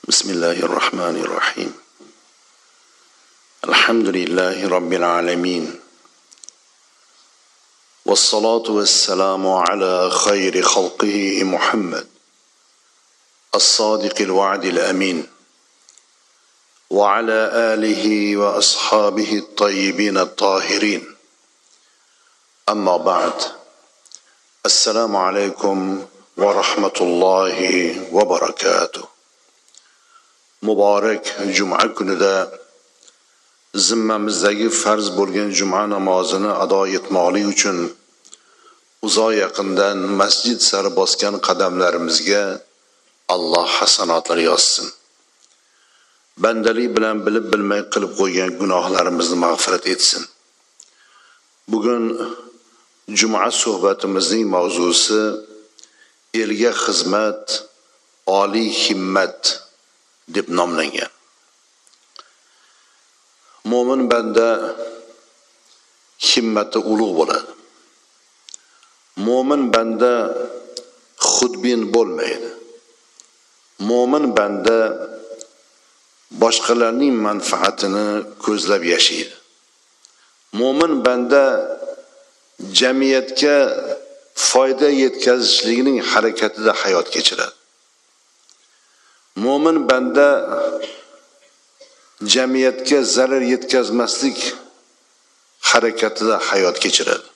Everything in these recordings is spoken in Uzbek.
بسم الله الرحمن الرحيم الحمد لله رب العالمين والصلاة والسلام على خير خلقه محمد الصادق الوعد الأمين وعلى آله وأصحابه الطيبين الطاهرين أما بعد السلام عليكم ورحمة الله وبركاته. Muborak juma kunida zimmamizdagi farz bo'lgan juma namozini ado etmoqlik uchun uzoq yaqindan masjid sari bosgan qadamlarimizga Alloh hasanotlar yozsin. Bandalik bilan bilib bilmay qilib qo'ygan gunohlarimizni mag'firat etsin. Bugun juma suhbatimizning mavzusi elga xizmat, oliy himmat deb nomlangan. Mo'min banda himmati ulug' bo'ladi. Mo'min banda xudbin bo'lmaydi. Mo'min banda boshqalarning manfaatini ko'zlab yashaydi. Mo'min banda jamiyatga foyda yetkazishligining harakatida hayot kechiradi. Mo'min banda jamiyatga zarar yetkazmaslik harakatida hayot kechiradi.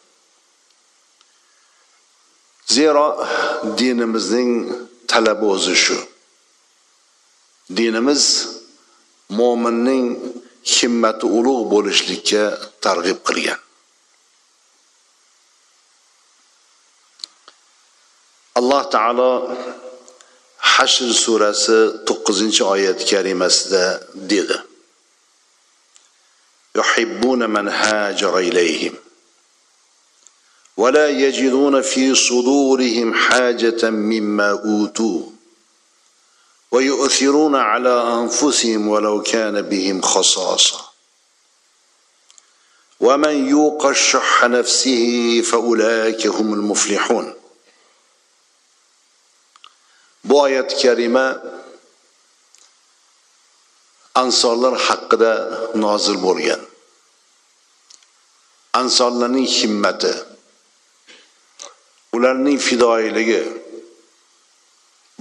Zero dinimizning talabi o'zi shu. Dinimiz mo'minning himmati ulug' bo'lishlikka targ'ib qilgan. Alloh taolo Hashr surasi 9-oyat karimasida dedi: Yuhibbuna man hajara ilayhim wa la yajiduna fi sudurihim hajatan mimma utu wa yu'thiruna ala anfusihim walau kana bihim khasasa wa man yuqa shuhha nafsihi fa ulaika humul muflihun. Bu oyat karima ansorlar haqida nozil bo'lgan. Ansorlarning himmati, ularning fidoyiligi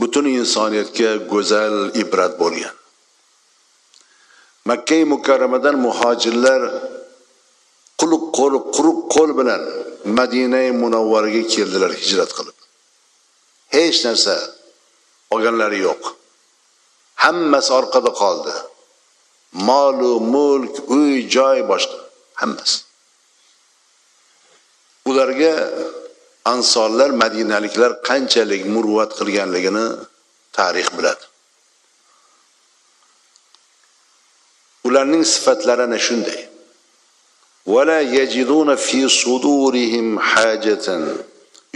butun insoniyatga go'zal ibrat bo'lgan. Makka-i Mukarramadan muhojirlar quruq qo'l bilan Madina-i Munawvaraga keldilar hijrat qilib. Hech narsa olganlari yo'q. Hammasi orqada qoldi. Mol, mulk, uy, joy boshqa, hammasi. Ularga ansorlar, madinaliklar qanchalik muruvvat qilganligini tarix biladi. Ularning sifatlari ana shunday. Wala yajiduna fi sudurihim hajatan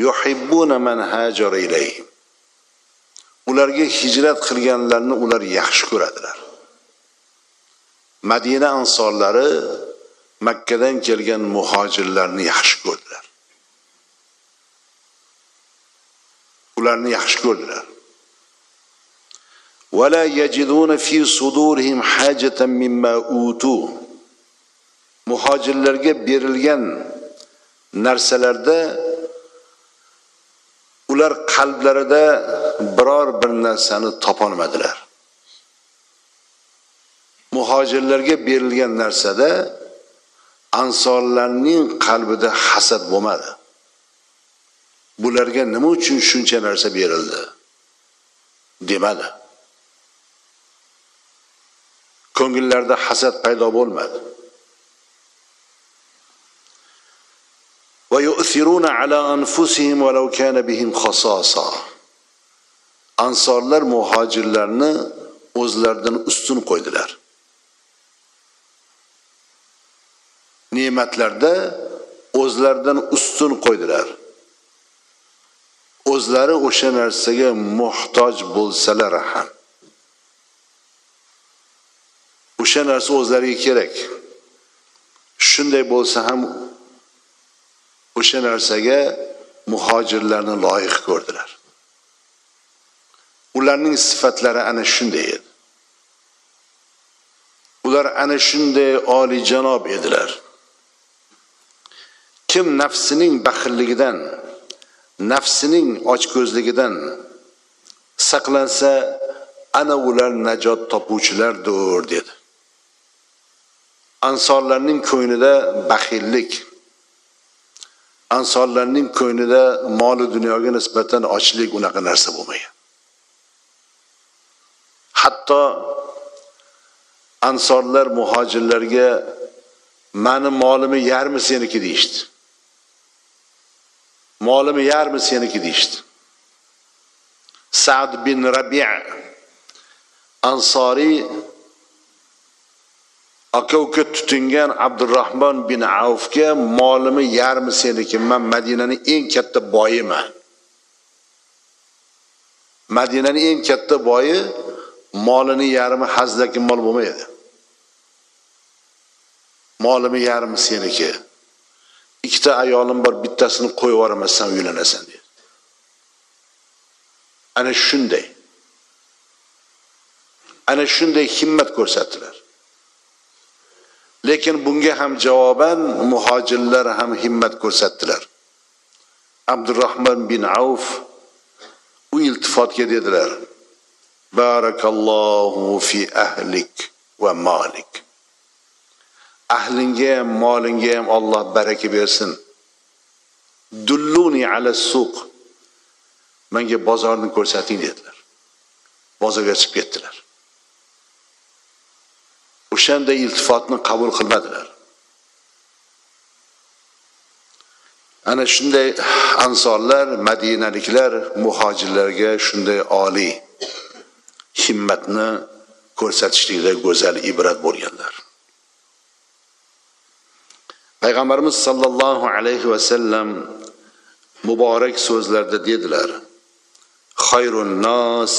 yuhibbuna man hajara ilayhim. Ularga hijrat qilganlarni ular yaxshi ko'radilar. Madina ansorlari Makkadan kelgan muhojirlarni yaxshi ko'rdilar. Ularni yaxshi ko'rdilar. Wala yajiduna fi sudurihim hajatan mimma utu. Muhojirlarga berilgan narsalarda ular qalblarida biror bir narsani topolmadilar. Muhojirlarga berilgan narsada ansorlarning qalbida hasad bo'lmadi. Bularga nima uchun shuncha narsa berildi demadi. Ko'ngillarda hasad paydo bo'lmadi. Wa yu'thiruna ala anfusihim walau kana bihim khasasa. Ansorlar muhojirlarni o'zlaridan ustun qo'ydilar. Ne'matlarda o'zlaridan ustun qo'ydilar. O'zlari o'sha narsaga muhtoj bo'lsalar ham, o'sha narsa o'zlariga kerak. Shunday bo'lsa ham o'sha narsaga muhojirlarni loyiq ko'rdilar. Ularning sifatlari ana shunday edi. ular ana shunday oliyjanob edilar. Kim nafsining baxilligidan, nafsining ochko'zligidan saqlansa, ana ular najot topuvchilardir dedi. Ansorlarning ko'nglida baxillik, ansorlarning ko'nglida mol dunyoga nisbatan ochlik unaqa narsa bo'lmagan. Hatto ansorlar muhojirlarga meni molimi yarmi seniki deyishdi. Molimi yarmi seniki deyishdi. Sa'd bin Rabi' Ansori aka-uka tutingan Abdurrahmon bin Avfga molimi yarmi seniki, men Madinaning eng katta boyiman. Madinaning eng katta boyi molini yarmi hazdagi mol bo'lmaydi. Molimi yarmi seniki. Ikkita ayolim bor, bittasini qo'yib yuboramassan uylanasan dedi. Ana shunday. Ana shunday himmat ko'rsatdilar. Lekin bunga ham javoban muhojirlar ham himmat ko'rsatdilar. Abdurrahmon bin Avf u iltifotga dedilar: Barakallohu fi ahlik va malik. Ahlinga ham, molingga ham Alloh baraka bersin. Dulluni ala suq. Menga bozorni ko'rsating dedilar. Bozorga chiqib ketdilar. O'shanda iltifotni qabul qilmadilar. Ana shunday ansorlar, madinaliklar muhojirlarga shunday oliy himmatni ko'rsatishlikda go'zal ibrat bo'lganlar. Payg'ambarimiz sallallohu alayhi va sallam muborak so'zlarda dedilar: Xayrun nas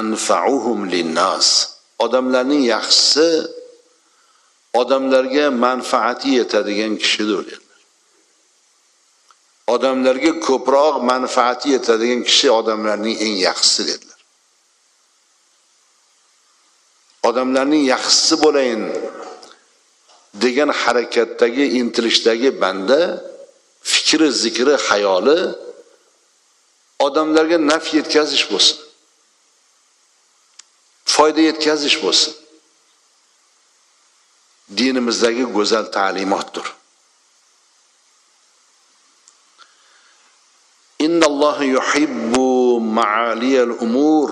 anfa'uhum lin-nas. Odamlarning yaxshisi odamlarga manfaati yetadigan kishidir dedilar. Odamlarga ko'proq manfaati yetadigan kishi odamlarning eng yaxshisi dedilar. Odamlarning yaxshisi bo'layin degan harakatdagi, intilishdagi banda fikri, zikri, xayoli odamlarga naf yetkazish bo'lsin. Foyda yetkazish bo'lsin. Dinimizdagi go'zal ta'limotdir. Innalloha yuhibbu ma'aliyal umur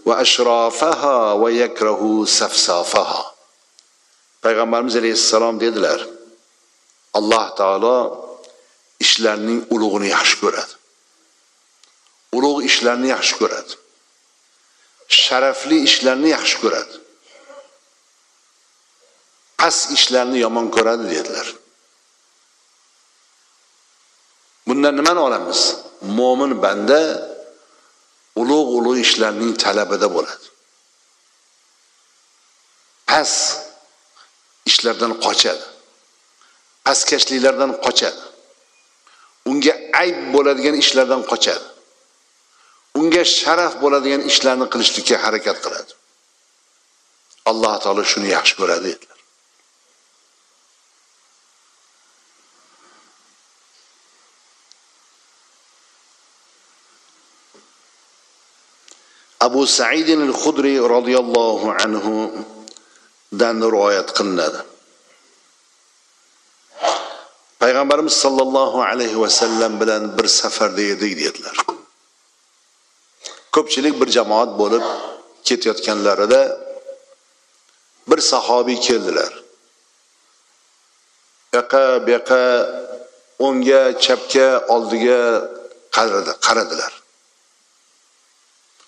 va ashrafaha va yakrahu safsafaha. Payg'ambarimiz alayhissalom dedilar: Alloh taolo ishlarning ulug'ini yaxshi ko'radi. Ulug' ishlarni yaxshi ko'radi. Sharafli ishlarni yaxshi ko'radi. Past ishlarni yomon ko'radi dedilar. Bundan nimani olamiz? Mo'min banda ulug' ishlarning talabida bo'ladi. Past ishlardan qochadi. Pastkashliklardan qochadi. Unga ayb bo'ladigan ishlardan qochadi. Unga sharaf bo'ladigan ishlarni qilishlikka harakat qiladi. Alloh taolo shuni yaxshi ko'radi dedilar. Abu Sa'id al-Khudri radhiyallohu anhu dan rivoyat qilinadi. Payg'ambarimiz sallallohu alayhi va sallam bilan bir safarda edik dedilar. Ko'pchilik bir jamoat bo'lib ketayotganlarida bir sahobiy keldilar. Yaqa o'ngga, chapga, oldiga qaradilar.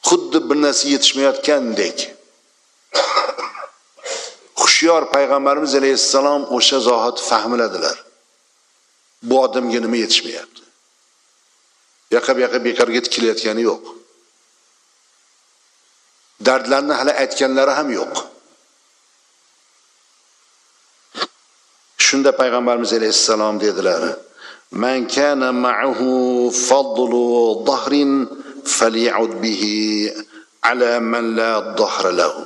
Xuddi bir narsa yetishmayotgandek. Xushyor Payg'ambarimiz alayhissalom o'sha zahot fahmladilar. Bu odamga nima yetishmayapti? Yaqa bekorga tikilayotgani yo'q. Dardlarni hali aytganlari ham yo'q. Shunda Payg'ambarimiz alayhissalom dedilar: "Man kana ma'ahu fadlu dhahrin faly'ud bihi ala man la dhahra lahu."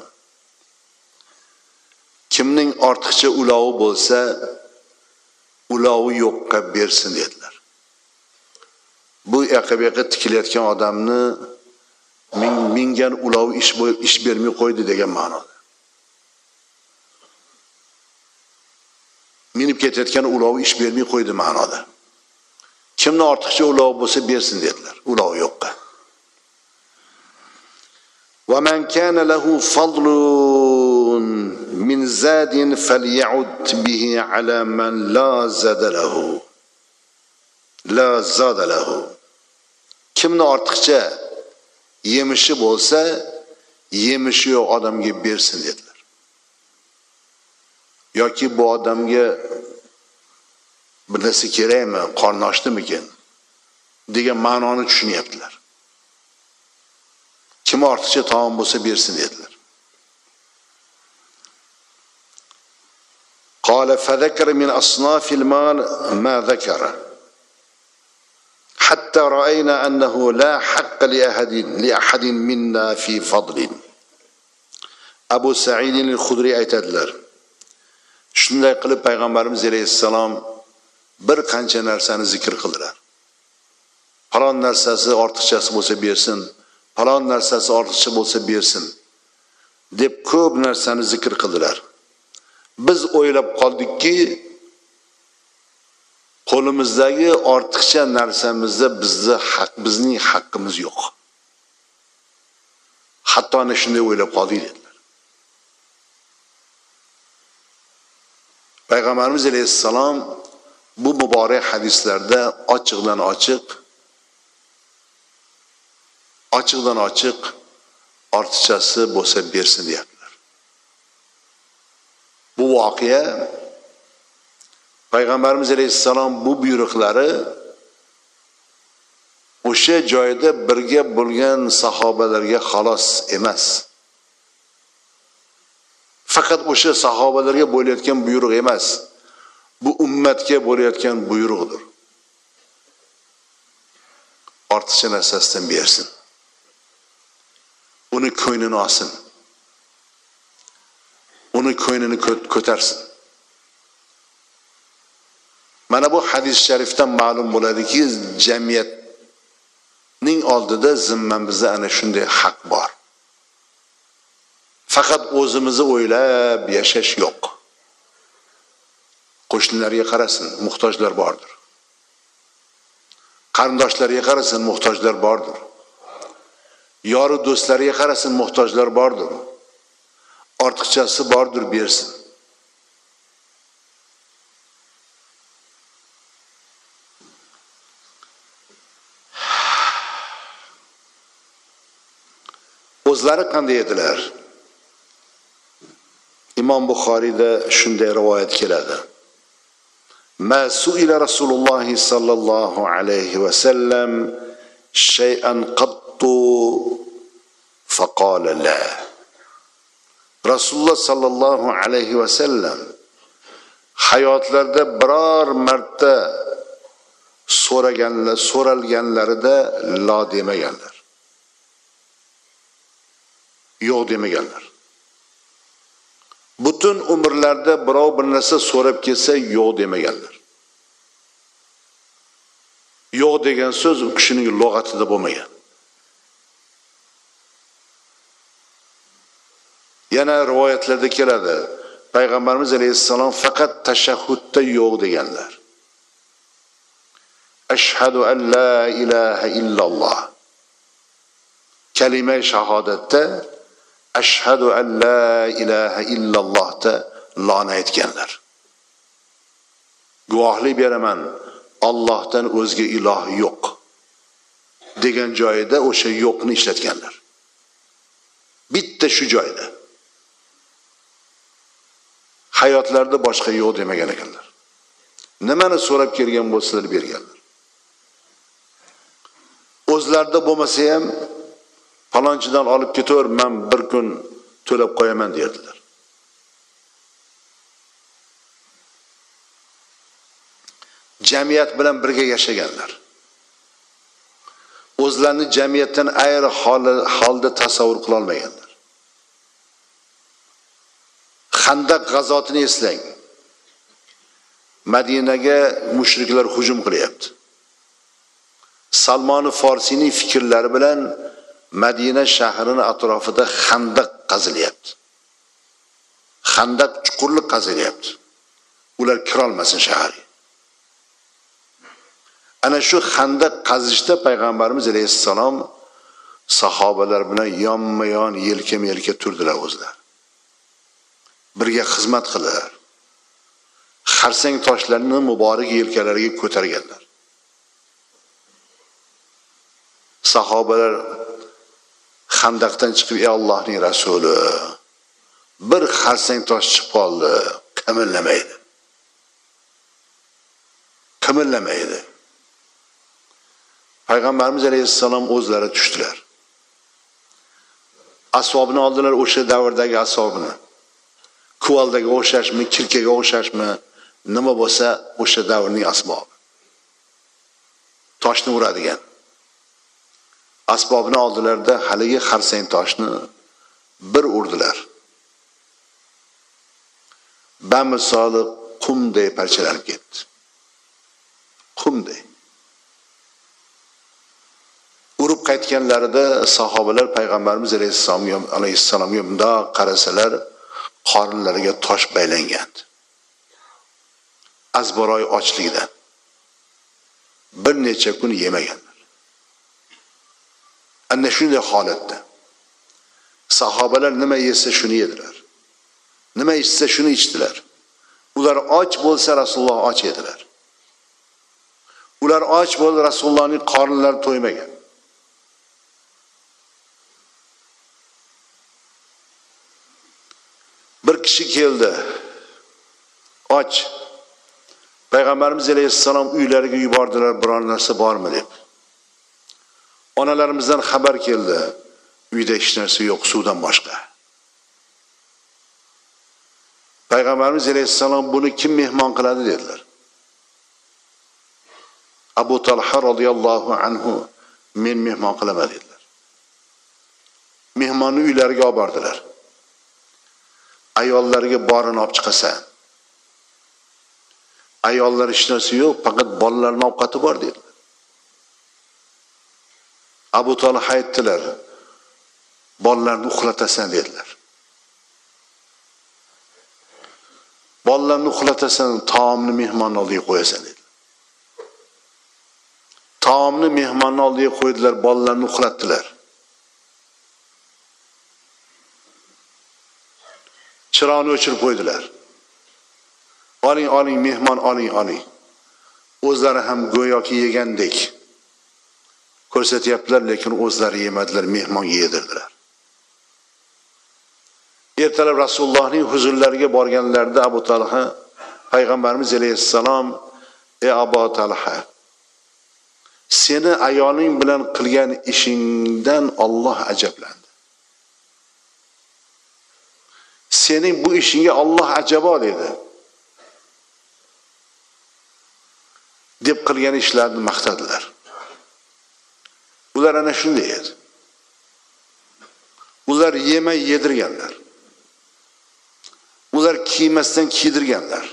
Kim ortiqcha ulovi bo'lsa, ulovi yo'qqa bersin dedilar. Bu yoqqa tikilayotgan odamni mingan ulovi ish bermay qo'ydi degan ma'noda. Minib ketayotgan ulovi ish bermay qo'ydi ma'noda. Kimni ortiqcha ulovi bo'lsa bersin dedilar, ulovi yo'qqa. Va man kana lahu fadlun min zadin faly'ud bihi ala man la zada lahu. La zada lahu. Kimni ortiqcha yemishi bo'lsa, yemishi yo'q odamga bersin dedilar. Yoki bu odamga bir narsa kerakmi, qorni ochdimikin degan ma'noni tushunyaptilar. Kim ortiqcha taom bo'lsa bersin dedilar. Qala fadhakara min asnafil mal ma dhakara hatta ra'ayna annahu la haqqa li ahadin minna fi fadlin. Abu Sa'id al-Khudri aytadilar. Shunday qilib payg'ambarimiz alayhisalom bir qancha narsani zikr qildilar. Falon narsasi ortiqchasi bo'lsa bersin, falon narsasi ortiqcha bo'lsa bersin deb ko'p narsani zikr qildilar. Biz o'ylab qoldikki, qo'limizdagi ortiqcha narsamizda bizning haqqimiz yo'q. Hatto ana shunday o'ylab qoldik dedilar. Payg'ambarimiz alayhissalom bu muborak hadislarda ochiqdan ochiq ortiqchasi bo'lsa bersin deyaptilar. Bu voqea Payg'ambarimiz alayhissalom bu buyruqlari o'sha joyda birga bo'lgan sahobalarga xolos emas. Faqat o'sha sahobalarga bo'layotgan buyruq emas. Bu ummatga bo'layotgan buyruqdir. Ortiqcha narsasidan bersin. Uni ko'nglini olsin. Uni ko'nglini ko'tarsin. Mana bu hadis sharifdan ma'lum bo'ladiki, jamiyatning oldida zimmamizda ana shunday haq bor. Faqat o'zimizni o'ylab yashash yo'q. Qo'shnilarga qarasin, muhtojlar bordir. Qarindoshlarga qarasin, muhtojlar bordir. Yori do'stlariga qarasin, muhtojlar bordir. Ortiqchasi bordir, bersin. O'zlari qanday edilar? Imom Buxoriyda shunday rivoyat keladi. Ma su'ila Rasululloh sallallohu alayhi va sallam shay'an qattu faqala la. Rasululloh sallallohu alayhi va sallam hayotlarida biror marta so'ralganlarida la demaganlar. Yo'q demaganlar. Butun umrlarda birov bir narsa so'rab kelsa yo'q demaganlar. Yo'q degan so'z u kishining lug'atida bo'lmagan. Yana rivoyatlarda keladi. Payg'ambarimiz alayhissalom faqat tashahhudda yo'q deganlar. Ashhadu an la ilaha illalloh. Kalima shahodatda ashhadu an la ilaha illallohda la'na aytganlar. Guvohlik beraman, Allohdan o'zga iloh yo'q degan joyida o'sha yo'qni ishlatganlar. Bitta shu joyda. Hayotlarida boshqa yo'q demagan ekanlar. Nimani so'rab kelgan bo'lsalar berganlar. O'zlarida bo'lmasa ham falonchidan olib ketaver, men bir kun to'lab qo'yaman dedilar. Jamiyat bilan birga yashaganlar. O'zlarini jamiyatdan holda tasavvur qila olmaganlar. Handaq g'azotini eslang. Madinaga mushriklar hujum qilyapti. Salmon Forsiyning fikrlari bilan Madina shahrining atrofida xandaq qazilyapti. Xandaq chuqurlik qazilyapti. Ular kira olmasin shaharga. Ana shu xandaq qazishda payg'ambarimiz alayhissalom sahobalar bilan yonma-yon yelkama-yelka turdilar o'zlari. Birga xizmat qildilar. Xarsang toshlarni muborak yelkalariga ko'targanlar. Sahobalar xandaqdan chiqib, ey Allohning rasuli, bir xarsang tosh chiqib qoldi, qimirlamaydi. Qimirlamaydi. Payg'ambarimiz alayhissalom o'zlari tushdilar. Ashabni oldilar, o'sha davrdagi ashabni. Kuvaldagi o'xshashmi, kirkaga o'xshashmi, nima bo'lsa o'sha davrning asbobi. Toshni uradigan. Asbobni oldilarda haligi xarsang toshni bir urdilar. Bamisoli qumday parchalanib ketdi. Qumday. Urib qaytganlarida sahobalar payg'ambarimiz alayhissalomga bundoq qarasalar, qornlariga tosh baylangan. Azbaroy ochlikdan bir necha kun yemaganlar. Ana shunday holatda sahobalar nima yesa shuni yedilar. Nima ichsa shuni ichdilar. Ular och bo'lsa Rasululloh och edilar. Ular och bo'lsa Rasulullohning qornlari to'ymagan. Bir kishi keldi. Och. Payg'ambarimiz alayhissalom uylariga yubordilar, biror narsa bormi deb. Onalarimizdan xabar keldi. Uyda hech narsa yo'q, suvdan boshqa. Payg'ambarimiz alayhissalom buni kim mehmon qiladi dedilar. Abu Talha radhiyallohu anhu men mehmon qilaman dedilar. Mehmonni uylariga olib bordilar. Ayollarga borini olib chiqasan. Ayollar hech narsa yo'q, faqat bolalarning ovqati bor dedilar. Abu Talha aytdilar, bolalarni uxlatasan dedilar. Bolalarni uxlatasan, taomni mehmonning oldiga qo'yasan dedilar. Taomni mehmonning oldiga qo'ydilar, bolalarni uxlatdilar. Chiroqni o'chirib qo'ydilar. Oling, mehmon oling. O'zlari ham go'yoki yegandek ko'rsatyaptilar, lekin o'zlari yemadilar, mehmonga yedirdilar. Ertalab Rasulullohning huzurlariga borganlarida Abu Talha payg'ambarimiz alayhissalom, ey Abu Talha, seni ayoling bilan qilgan ishingdan Alloh ajablandi. Sening bu ishingga Alloh ajabo dedi. Deb qilgan ishlarni maqtadilar. Ular ana shunday edi. Ular yemay yedirganlar. Ular kiymasdan kiydirganlar.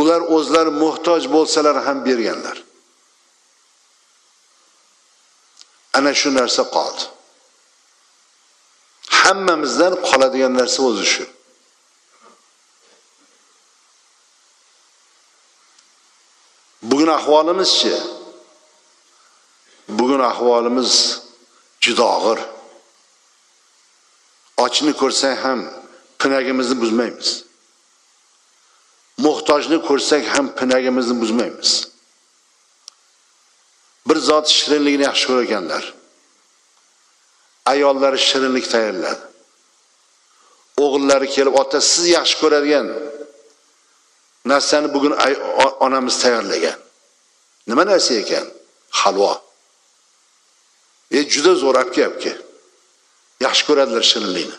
Ular o'zlari muhtoj bo'lsalar ham berganlar. Ana shu narsa qoldi. Hammamizdan qoladigan narsa o'zi shu. Bugun ahvolimiz-chi? Bugun ahvolimiz juda og'ir. Ochni ko'rsak ham pinagimizni buzmaymiz. Muhtojni ko'rsak ham pinagimizni buzmaymiz. Bir zot shirinlikni yaxshi ko'rar ekanlar. Ayollari shirinlik tayyorladi. O'g'illari kelib, ota siz yaxshi ko'radigan narsani bugun onamiz tayyorlagan. Nima narsa ekan? Halvo. Juda zo'r apki. Yaxshi ko'radilar shirinlikni.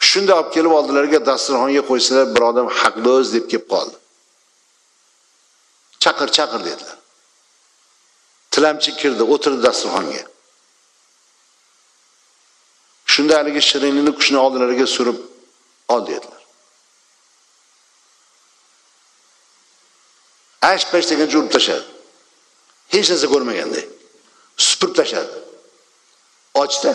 Shunda olib kelib oldilariga dasturxonga qo'ysalar, bir odam haqli o'z deb kelib qoldi. Chaqir dedilar. Tilamchi kirdi, o'tirdi dasturxonga. Shunda haligi shirinlikni qushni oldilariga surib ol dedilar. Ash-pash degancha urib tashladi. Hech narsa ko'rmaganday. Supurib tashladi. Ochdi.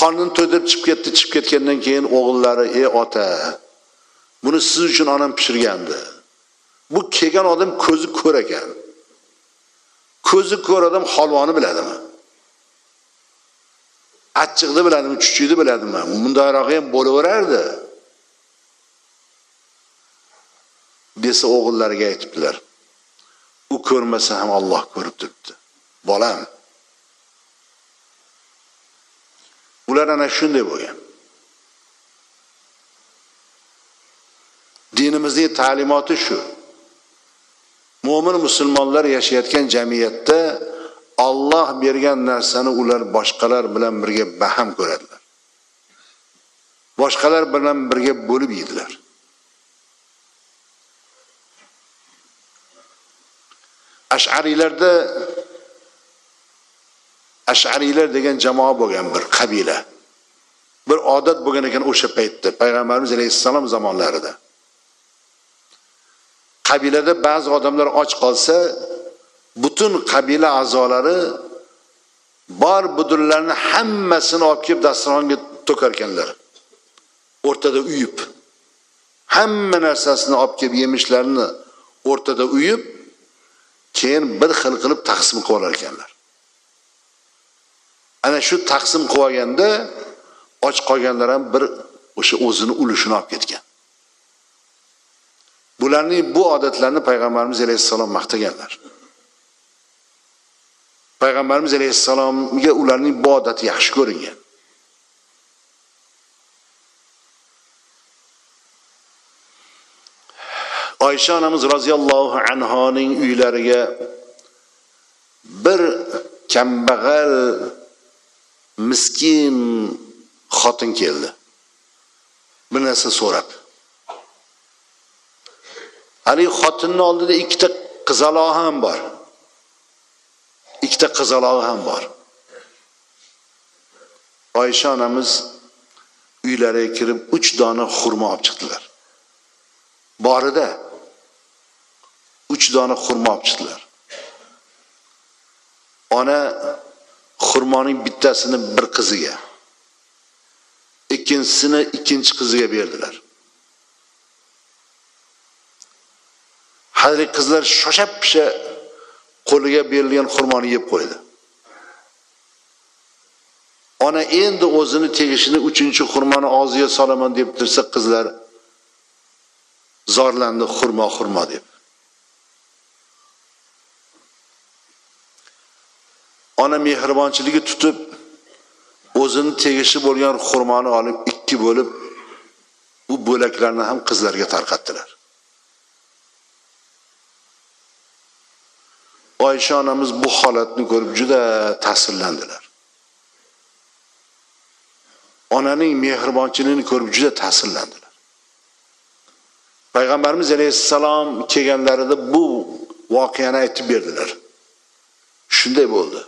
Qornini to'ydirib chiqib ketgandan keyin o'g'illari, "Ey ota, buni siz uchun onam pishirgandi. Bu kelgan odam ko'zi ko'r ekan. Ko'zi ko'r odam holvoni biladimi? Achchiqni biladimi, chuchukni biladimi? Bundayroq ham bo'laverardi." desa o'g'illariga aytibdilar. U ko'rmasa ham Alloh ko'rib turibdi. Bolam. Ular ana shunday bo'lgan. Dinimizning ta'limoti shu. Mo'min musulmonlar yashayotgan jamiyatda Alloh bergan narsani ular boshqalar bilan birga baham ko'radilar. Boshqalar bilan birga bo'lib yeydilar. Ash'ariylar degan jamoa bo'lgan bir qabila. Bir odat bo'lgan ekan o'sha paytda, payg'ambarimiz alayhissalom zamonlarida. Qabilada ba'zi odamlar och qolsa, butun qabila a'zolari bor budurlarni hammasini olib kelib dasturxonga to'kar ekanlar. O'rtada uyib, hamma narsasini olib kelib yemishlarni o'rtada uyib, keyin bir xil qilib taqsim qilib olar ekanlar. Ana shu taqsim qilib olganda och qolganlar ham bir o'sha o'zini ulushini olib ketgan. Bularning bu odatlarini payg'ambarimiz alayhissalom maqtaganlar. Payg'ambarimiz alayhissalomga ularning bu odati yaxshi ko'ringan. Oysha onamiz roziyallohu anhoning uylariga bir kambag'al miskin xotin keldi. Bir narsa so'rab. Haligi xotinning oldida ikkita qizaloq ham bor. Ikkita qizaloq ham bor. Oysha onamiz uylariga kirib 3 dona xurmo olib chiqdilar. Borida 3 dona xurmo olib chiqdilar. Ona xurmoning bittasini bir qiziga, ikkinchisini ikkinchi qiziga berdilar. Hali qizlar shoshab-pisha qo'liga berilgan xurmoni yeb qo'ydi. Ona endi o'zini tegishini 3-xurmoni og'ziga solaman deb tursa, qizlar zorlandi, xurmo deb. Ona mehribonchiligi tutib, o'zini tegishi bo'lgan xurmoni olib 2 bo'lib, u bo'laklarni ham qizlarga tarqatdilar. Oysha onamiz bu holatni ko'rib juda ta'sirlandilar. Onaning mehribonchiligini ko'rib juda ta'sirlandilar. Payg'ambarimiz alayhissalom kelganlarida bu voqeani aytib berdilar. Shunday bo'ldi.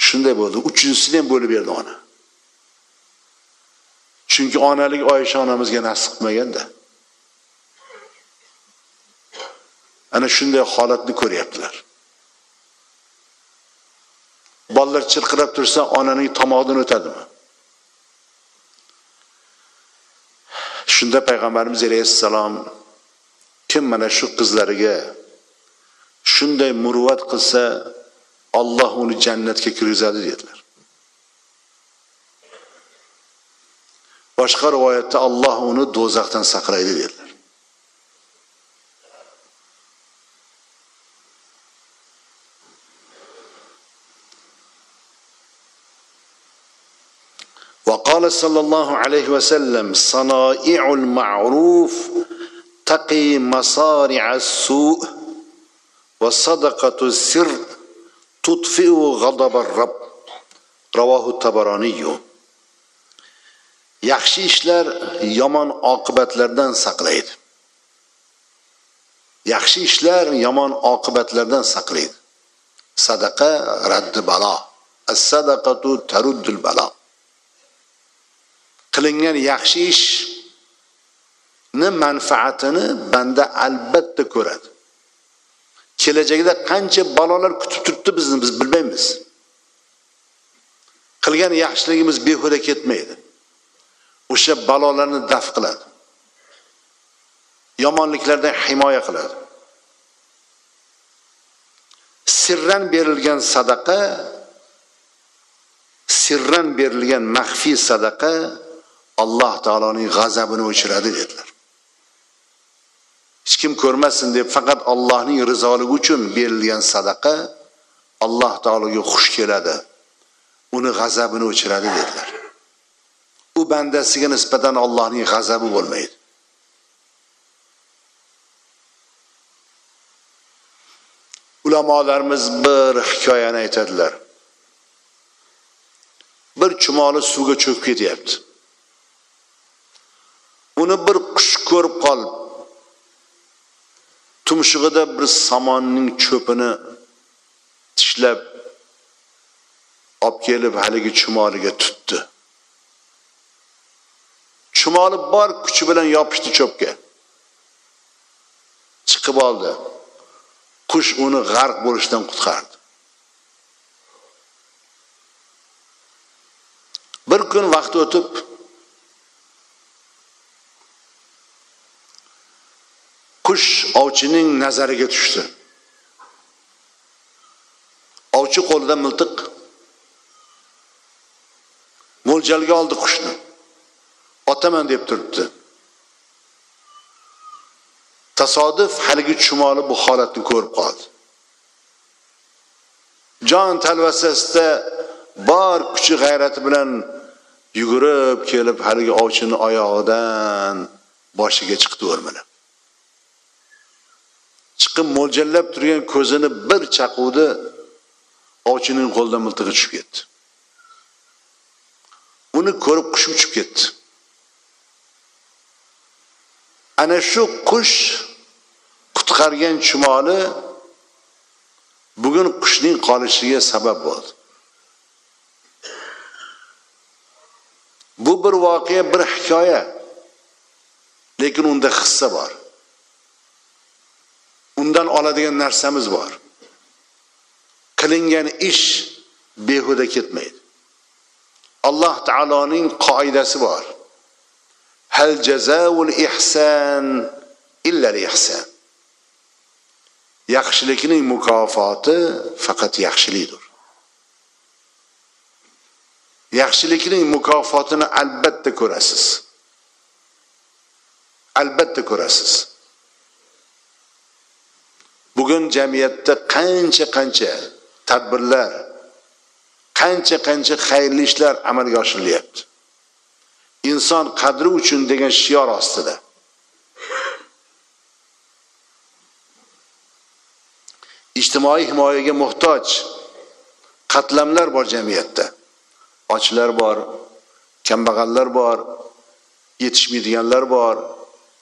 Shunday bo'ldi. 3-chisini ham bo'lib berdi ona. Chunki onalik Oysha onamizga nasib qilmaganda. Ana shunday holatni ko'ryaptilar. Bolalar chirqirab tursa, onaning tomog'idan o'tadimi? Shunda payg'ambarimiz alayhissalom kim mana shu qizlariga shunday muruvvat qilsa, Alloh uni jannatga kirgizadi dedilar. Boshqa rivoyatda Alloh uni do'zaxdan saqlaydi dedilar. وقال صلى الله عليه وسلم صنائع المعروف تقي مصارع السوء وصدقة السر تطفئ غضب الرب رواه الطبراني. Yaxshi ishlar yomon oqibatlardan saqlaydi. Yaxshi ishlar yomon oqibatlardan saqlaydi. Sadaqa raddi balo. As-sadaqatu taruddul balo. Qilingan yaxshi ishni manfaatini banda albatta ko'radi. Kelajakda qancha balolar kutib turibdi bizni biz bilmaymiz. Qilgan yaxshiligimiz behuda ketmaydi. O'sha balolarni daf qiladi. Yomonliklardan himoya qiladi. Sirran berilgan sadaqa, sirran berilgan maxfiy sadaqa Alloh taoloning g'azabini o'chiradi dedilar. Hech kim ko'rmasin deb faqat Allohning rizoligi uchun berilgan sadaqa Alloh taologa xush keladi. Uni g'azabini o'chiradi dedilar. U bandasiga nisbatan Allohning g'azabi bo'lmaydi. Ulamolarimiz bir hikoyani aytadilar. Bir chumoli suvga cho'kib ketyapti. Uni bir qush ko'rib qolib, tumshug'ida bir somonning cho'pini tishlab olib kelib haligi chumoliga tutdi. Chumoli bor kuchi bilan yopishdi cho'pga. Chiqib oldi. Qush uni g'arq bo'lishdan qutqardi. Bir kun vaqt o'tib qush ovchining nazariga tushdi. Ovchi qo'lida miltiq mo'ljalga oldi qushni. Otaman deb turibdi. Tasodif haligi chumoli bu holatni ko'rib qoldi. Jon talvasasida bor kuchi g'ayrati bilan yugurib kelib haligi ovchini oyog'idan boshiga chiqdi o'rmalab. Chiqib mo'ljallab turgan ko'zini bir chaquvdi, ovchining qo'lidan miltig'i tushib ketdi. Uni ko'rib qush uchib ketdi. Ana shu qush qutqargan chumoli bugun qushning qolishiga sabab bo'ldi. Bu bir voqea, bir hikoya. Lekin unda hissa bor. Undan oladigan narsamiz bor. Qilingan ish behuda ketmaydi. Alloh taoloning qoidasi bor. Hal jazaul ihsan illa al-ihsan. Yaxshilikning mukofoti faqat yaxshilikdir. Yaxshilikning mukofotini albatta ko'rasiz. Albatta ko'rasiz. Bugun jamiyatda qancha tadbirlar, qancha xayrli ishlar amalga oshirilyapti. Inson qadri uchun degan shior ostida. Ijtimoiy himoyaga muhtoj qatlamlar bor jamiyatda. Ochlar bor, kambag'allar bor, yetishmaydiganlar bor,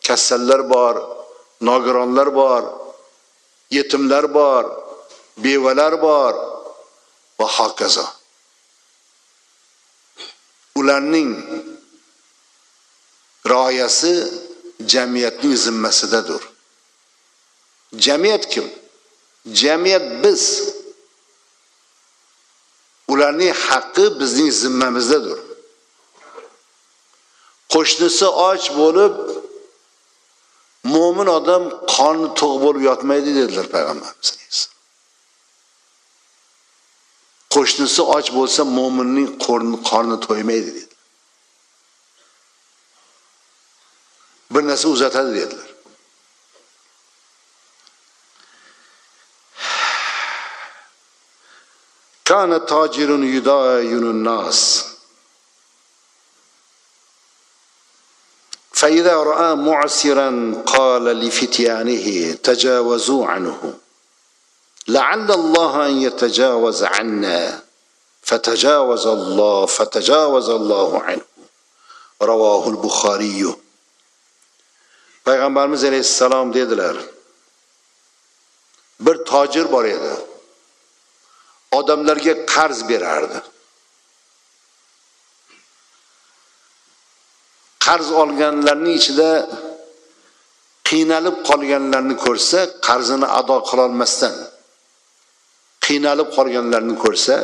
kasallar bor, nogironlar bor, yetimlar bor, bevalar bor va hokazo. Ularning rioyasi jamiyatning zimmasidadir. Jamiyat kim? Jamiyat biz. Ularning haqqi bizning zimmamizdadir. Qo'shnisi och bo'lib, mo'min odam qorni to'q bo'lib yotmaydi dedilar payg'ambarimiz. Qo'shnisi och bo'lsa mo'minning qorni to'ymaydi dedi. Bir narsa uzatadi dedilar. Kana tajirun yudayunun nas. فإذا رأى معسرا قال لفتيانه تجاوزوا عنه لعل الله أن يتجاوز عنا فتجاوز الله عنه رواه البخاري. Peygamberimiz Aleyhisselam dediler. Bir tacir var edi. odamlarga qarz berardi. Qarz olganlarning ichida qiynalib qolganlarni ko'rsa, qarzini ado qila olmasdan qiynalib qolganlarni ko'rsa,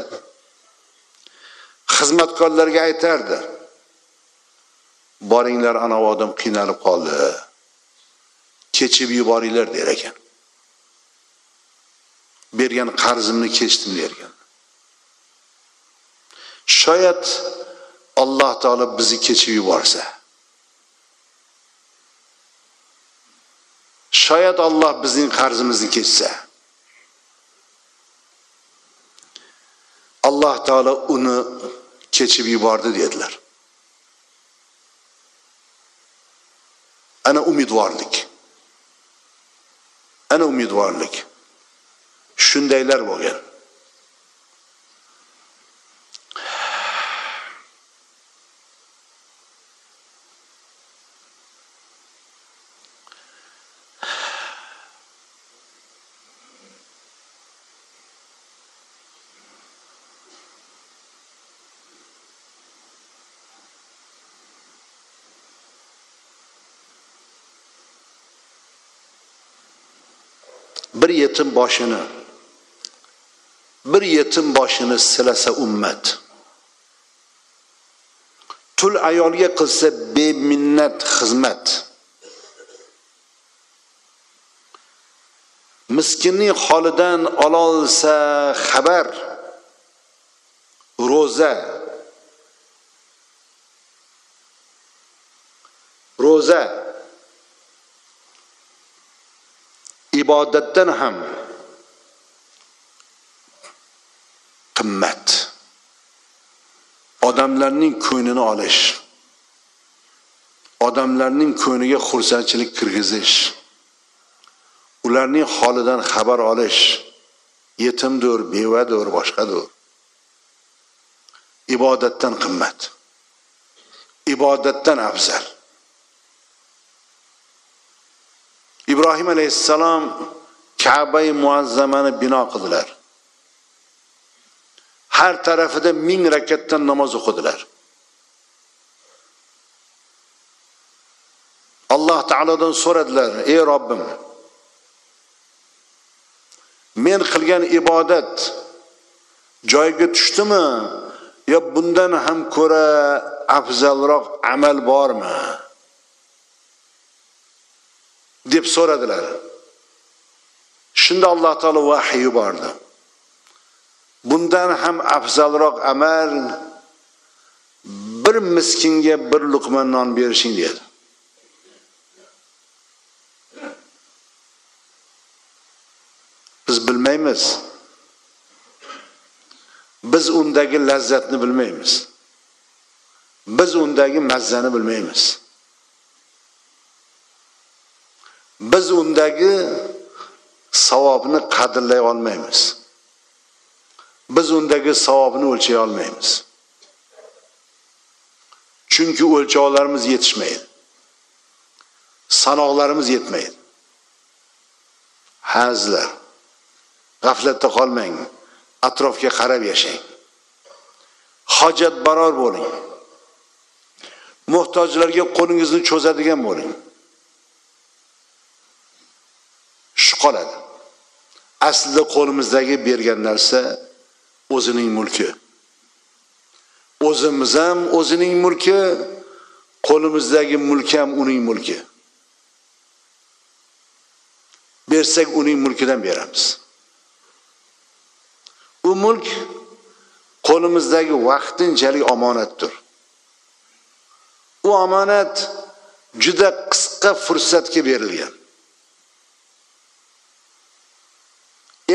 xizmatkorlarga aytardi: "Boringlar, ana odam qiynalib qoldi. Kechib yuboringlar" der ekan. Bergan qarzimni kechdim dergan. Shoyat Alloh taolo bizni kechib yuborsa, shoyat Alloh bizning qarzimizni kechsa, Alloh taolo uni kechib yubordi dedilar. Ana umidvorlik. Ana umidvorlik. Shundaylar bo'lgan. bir yetim boshini silasa ummat, tul ayolga qilsa beminnat xizmat, miskinning holidan ololsa xabar, ro'za ibodatdan ham qimmat. Odamlarning ko'nglini olish, odamlarning ko'ngliga xursandchilik kirgizish, ularning holidan xabar olish, yetimdir, bevadir, boshqadir. Ibodatdan qimmat, ibodatdan afzal. İbrahim alayhissalom Ka'ba-i muazzamani bino qildilar. Har tarafida 1000 rakatdan namoz o'qidilar. Alloh taolodan so'radilar: "Ey Robbim, men qilgan ibodat joyiga tushdimi, yo bundan ham ko'ra afzalroq amal bormi?" deb so'radilar. Shunda Alloh taolo vahiy yubordi. Bundan ham afzalroq amal bir miskinga bir luqma non berishing dedi. Biz bilmaymiz. Biz undagi lazzatni bilmaymiz. Biz undagi mazzani bilmaymiz. Biz undagi savobni qadrlay olmaymiz. Biz undagi savobni o'lchay olmaymiz. Chunki o'lchovlarimiz yetishmaydi. Sanoqlarimiz yetmaydi. Hazlar. G'aflatda qolmang. Atrofga qarab yashang. Hojatbaror bo'ling. Muhtojlarga qo'lingizni cho'zadigan bo'ling. Shu qoladi. Aslida qo'limizdagi bergan narsa o'zining mulki. O'zimiz ham o'zining mulki, qo'limizdagi mulk ham uning mulki. Bersak uning mulkidan beramiz. U mulk qo'limizdagi vaqtinchalik omonatdir. U omonat juda qisqa fursatga berilgan.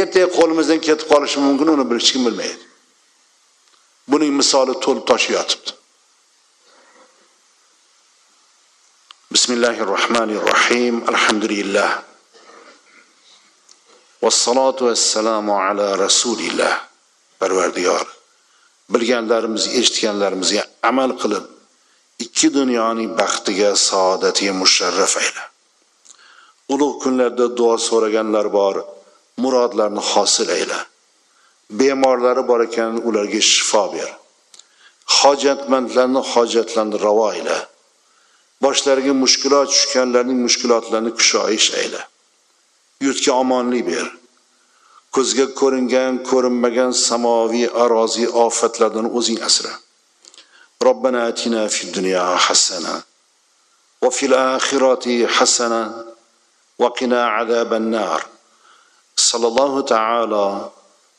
Ertaga qo'limizdan ketib qolishi mumkin, uni hech kim bilmaydi. Buning misoli to'lib toshib yotibdi. Bismillahirrohmanirrohim. Alhamdulillah. Vassalatu vassalamu ala rasulillah. Parvardigor, bilganlarimiz, eshitganlarimizga amal qilib, ikki dunyoning baxtiga, saodatiga musharraf ayla. Ulug' kunlarda duo so'raganlar bor, murodlarni hosil ayla. bemorlari bor ekan, ularga shifo ber. Hojatmandlarning hojatlarini ravo ayla. Boshlariga mushkulot tushganlarning mushkulotlarini kushoyish ayla. Yurtga omonlik ber. Ko'zga ko'ringan, ko'rinmagan samoviy aroziy ofatlardan o'zing asra. Robbana atina fid dunya hasana va fil oxirati hasana va qina azaban nar. Sallallohu ta'ala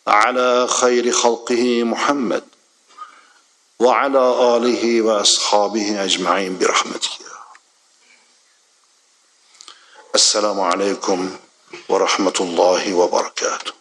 ala khayri xalqihi Muhammad va ala alihi va ashabihi ajma'in bi rahmatihi. Assalomu alaykum va rahmatullohi va barakatuh.